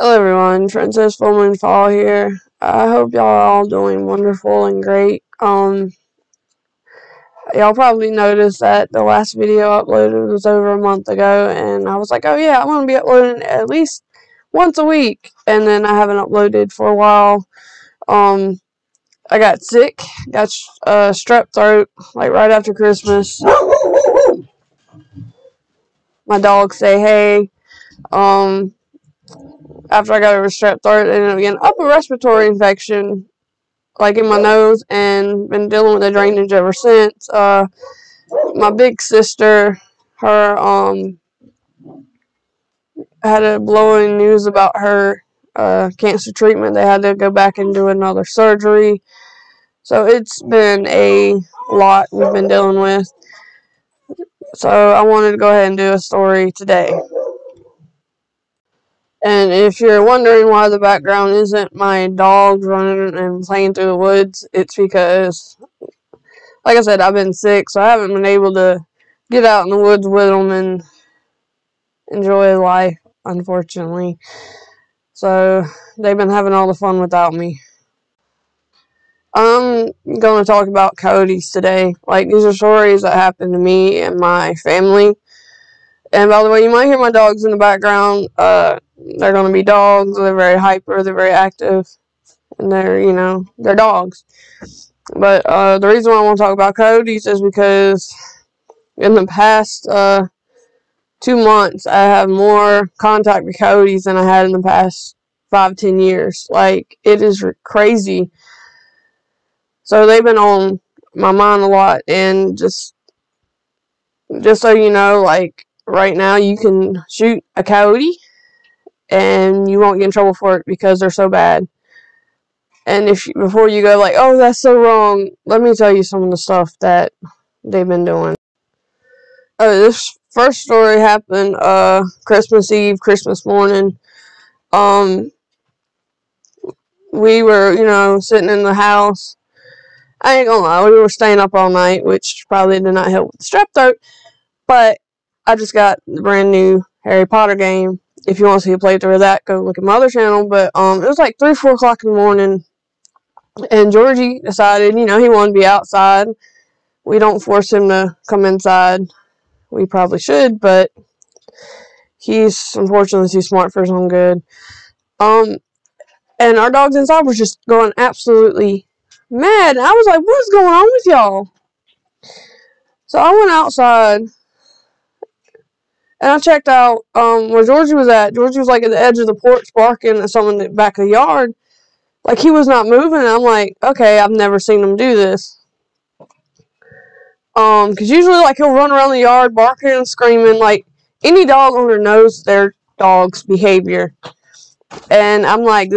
Hello everyone, Princess Full Moon Fall here. I hope y'all are all doing wonderful and great. Y'all probably noticed that the last video uploaded was over a month ago, and I was like, oh yeah, I'm gonna be uploading at least once a week, and then I haven't uploaded for a while. I got sick, got strep throat, like right after Christmas. My dogs say hey. After I got over strep throat, I ended up getting upper respiratory infection, like in my nose, and been dealing with the drainage ever since. My big sister, her had a blowing news about her cancer treatment. They had to go back and do another surgery. So it's been a lot we've been dealing with. So I wanted to go ahead and do a story today. And if you're wondering why the background isn't my dogs running and playing through the woods, it's because, like I said, I've been sick, so I haven't been able to get out in the woods with them and enjoy life, unfortunately. So they've been having all the fun without me. I'm going to talk about coyotes today. Like, these are stories that happened to me and my family. And by the way, you might hear my dogs in the background. They're going to be dogs. They're very hyper. They're very active. And they're dogs. But the reason why I want to talk about coyotes is because in the past 2 months, I have more contact with coyotes than I had in the past 5-10 years. Like, it is crazy. So they've been on my mind a lot, and just so you know, like, right now you can shoot a coyote and you won't get in trouble for it because they're so bad. And before you go like, oh, that's so wrong, let me tell you some of the stuff that they've been doing. This first story happened Christmas Eve, Christmas morning. We were, sitting in the house. I ain't gonna lie, we were staying up all night, which probably did not help with the strep throat. But I just got the brand new Harry Potter game. If you want to see a playthrough of that, go look at my other channel. But it was like 3 or 4 o'clock in the morning, and Georgie decided, he wanted to be outside. We don't force him to come inside. We probably should, but he's unfortunately too smart for his own good. And our dogs inside were just going absolutely mad. And I was like, what is going on with y'all? So I went outside and I checked out where Georgie was at. Georgie was like at the edge of the porch barking at someone in the back of the yard. Like, he was not moving. And I'm like, okay, I've never seen him do this. Because usually, like, he'll run around the yard barking and screaming. Like, any dog owner knows their dog's behavior. And I'm like,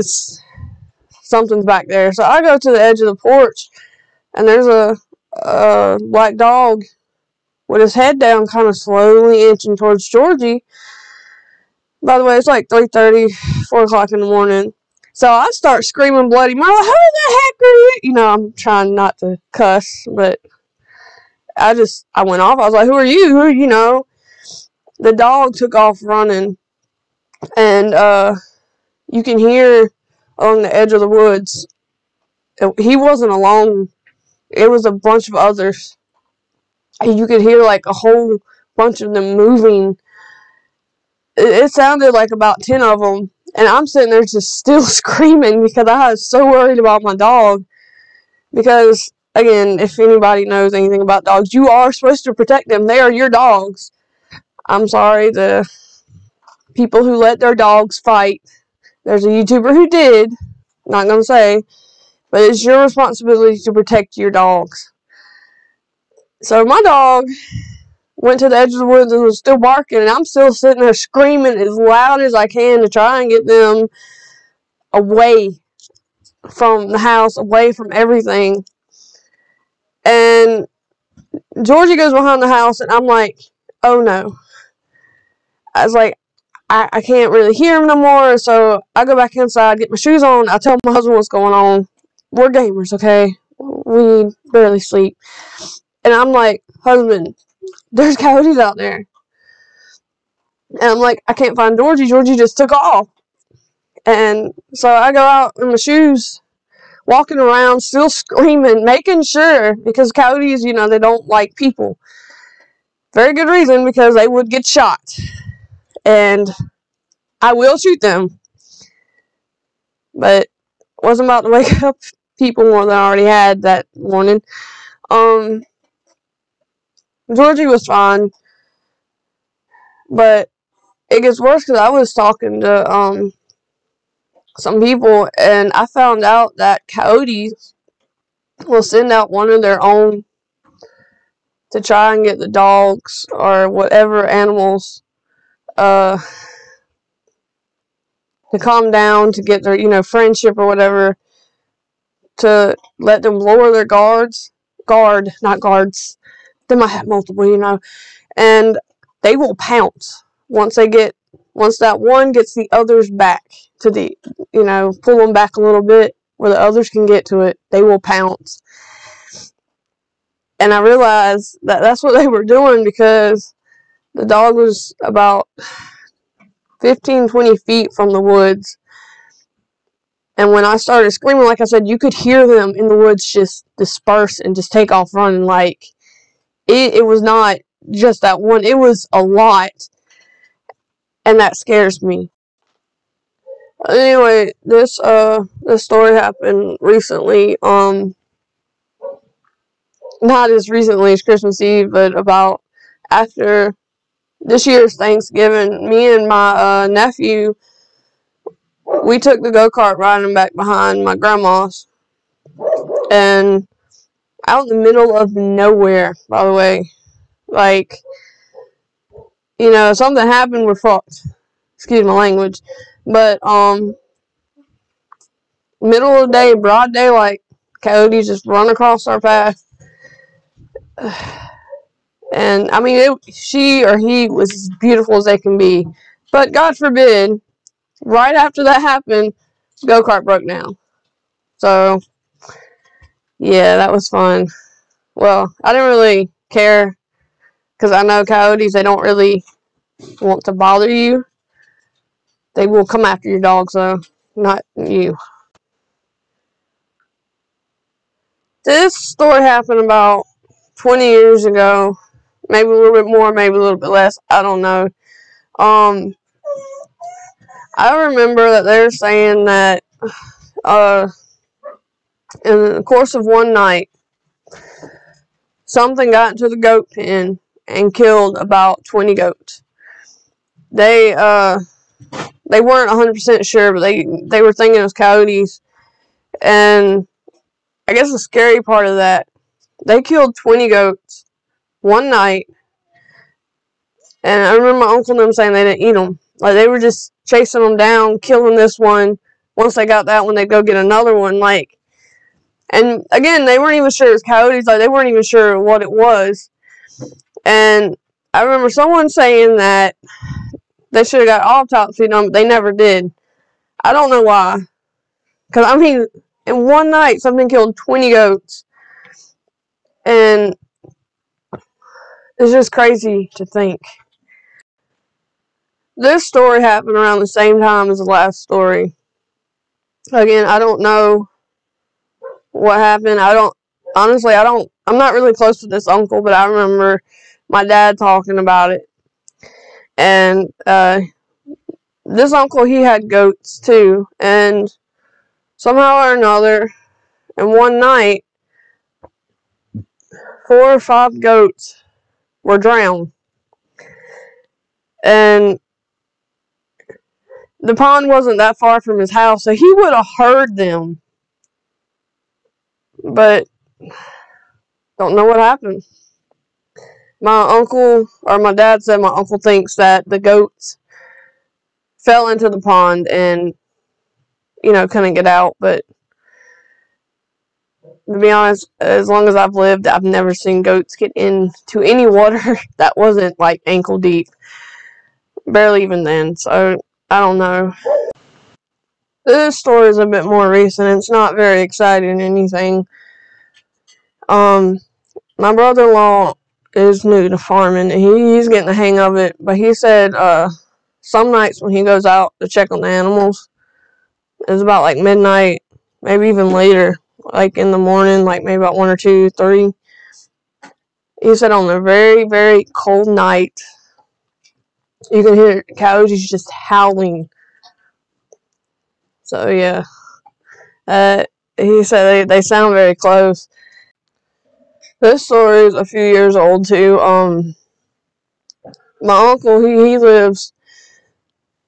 something's back there. So I go to the edge of the porch, and there's a black dog with his head down, kind of slowly inching towards Georgie. By the way, it's like 3:30, 4 o'clock in the morning. So I start screaming bloody murder. Who the heck are you? I'm trying not to cuss, but I went off. I was like, who are you? The dog took off running, and you can hear along the edge of the woods. He wasn't alone. It was a bunch of others. And you could hear like a whole bunch of them moving. It sounded like about 10 of them. And I'm sitting there just still screaming because I was so worried about my dog. Because, again, if anybody knows anything about dogs, you are supposed to protect them. They are your dogs. I'm sorry, the people who let their dogs fight. There's a YouTuber who did. Not going to say. But it's your responsibility to protect your dogs. So my dog went to the edge of the woods and was still barking, and I'm still sitting there screaming as loud as I can to try and get them away from the house, away from everything. And Georgie goes behind the house, and I'm like, oh no. I was like, I can't really hear him no more, so I go back inside, get my shoes on, I tell my husband what's going on. We're gamers, okay? We barely sleep. And I'm like, husband, there's coyotes out there. And I'm like, I can't find Georgie. Georgie just took off. And so I go out in my shoes, walking around, still screaming, making sure, because coyotes, you know, they don't like people. Very good reason, because they would get shot. And I will shoot them. But wasn't about to wake up people more than I already had that morning. Georgie was fine. But it gets worse because I was talking to some people, and I found out that coyotes will send out one of their own to try and get the dogs or whatever animals to calm down, to get their, you know, friendship or whatever, to let them lower their not guards. They might have multiple, you know, and they will pounce once that one gets the others back to the, you know, pull them back a little bit where the others can get to it. They will pounce. And I realized that that's what they were doing, because the dog was about 15-20 feet from the woods. And when I started screaming, like I said, you could hear them in the woods just disperse and just take off running. Like, it was not just that one. It was a lot. And that scares me. Anyway, this story happened recently. Not as recently as Christmas Eve, but about after this year's Thanksgiving. Me and my nephew, we took the go-kart riding back behind my grandma's, and out in the middle of nowhere, by the way. Like, you know, if something happened, we're fucked. Excuse my language. But, middle of the day, broad daylight, coyotes just run across our path. And, I mean, she or he was as beautiful as they can be. But, God forbid, right after that happened, the go-kart broke down. So, yeah, that was fun. Well, I didn't really care, because I know coyotes, they don't really want to bother you. They will come after your dogs, though, not you. This story happened about 20 years ago. Maybe a little bit more, maybe a little bit less. I don't know. I remember that they're saying that in the course of one night, something got into the goat pen and killed about 20 goats. They weren't 100% sure, but they were thinking it was coyotes. And I guess the scary part of that, they killed 20 goats one night. And I remember my uncle and them saying they didn't eat them. Like, they were just chasing them down, killing this one. Once they got that one, they'd go get another one. Like, and again, they weren't even sure it was coyotes. Like, they weren't even sure what it was. And I remember someone saying that they should have got autopsied on, but they never did. I don't know why. Because, I mean, in one night, something killed 20 goats. And it's just crazy to think. This story happened around the same time as the last story. Again, I don't know what happened. I'm not really close to this uncle, but I remember my dad talking about it. And this uncle, he had goats too. And somehow or another, in one night, 4 or 5 goats were drowned. And the pond wasn't that far from his house, so he would have heard them. But don't know what happened. My dad said my uncle thinks that the goats fell into the pond and, you know, couldn't get out. But to be honest, as long as I've lived, I've never seen goats get into any water that wasn't like ankle deep. Barely even then. So I don't know. This story is a bit more recent. It's not very exciting or anything. My brother-in-law is new to farming, and he's getting the hang of it. But he said some nights when he goes out to check on the animals, It was about like midnight, maybe even later, like in the morning, like maybe about 1 or 2, 3. He said on a very, very cold night, you can hear coyotes just howling. So yeah, he said they sound very close. This story is a few years old too. My uncle, he lives.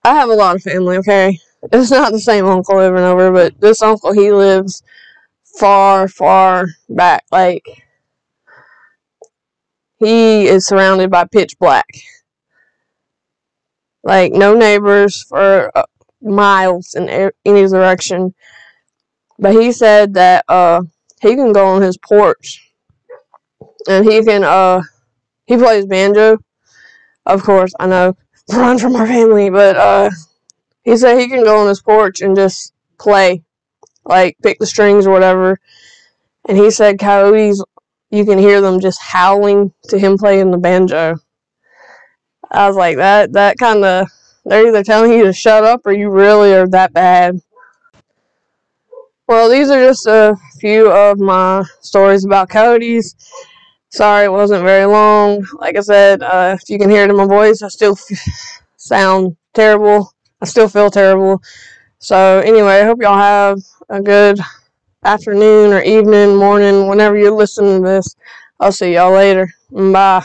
I have a lot of family. Okay, it's not the same uncle over and over, but this uncle, he lives far, far back. Like, he is surrounded by pitch black. Like, no neighbors for miles in any direction. But he said that he can go on his porch and he plays banjo. Of course, I know, run from our family, but he said he can go on his porch and just play, like pick the strings or whatever. And he said coyotes, you can hear them just howling to him playing the banjo. I was like, that kind of, they're either telling you to shut up or you really are that bad. Well, these are just a few of my stories about coyotes. Sorry it wasn't very long. Like I said, if you can hear it in my voice, I still sound terrible. I still feel terrible. So anyway, I hope y'all have a good afternoon or evening, morning, whenever you're listening to this. I'll see y'all later. Bye.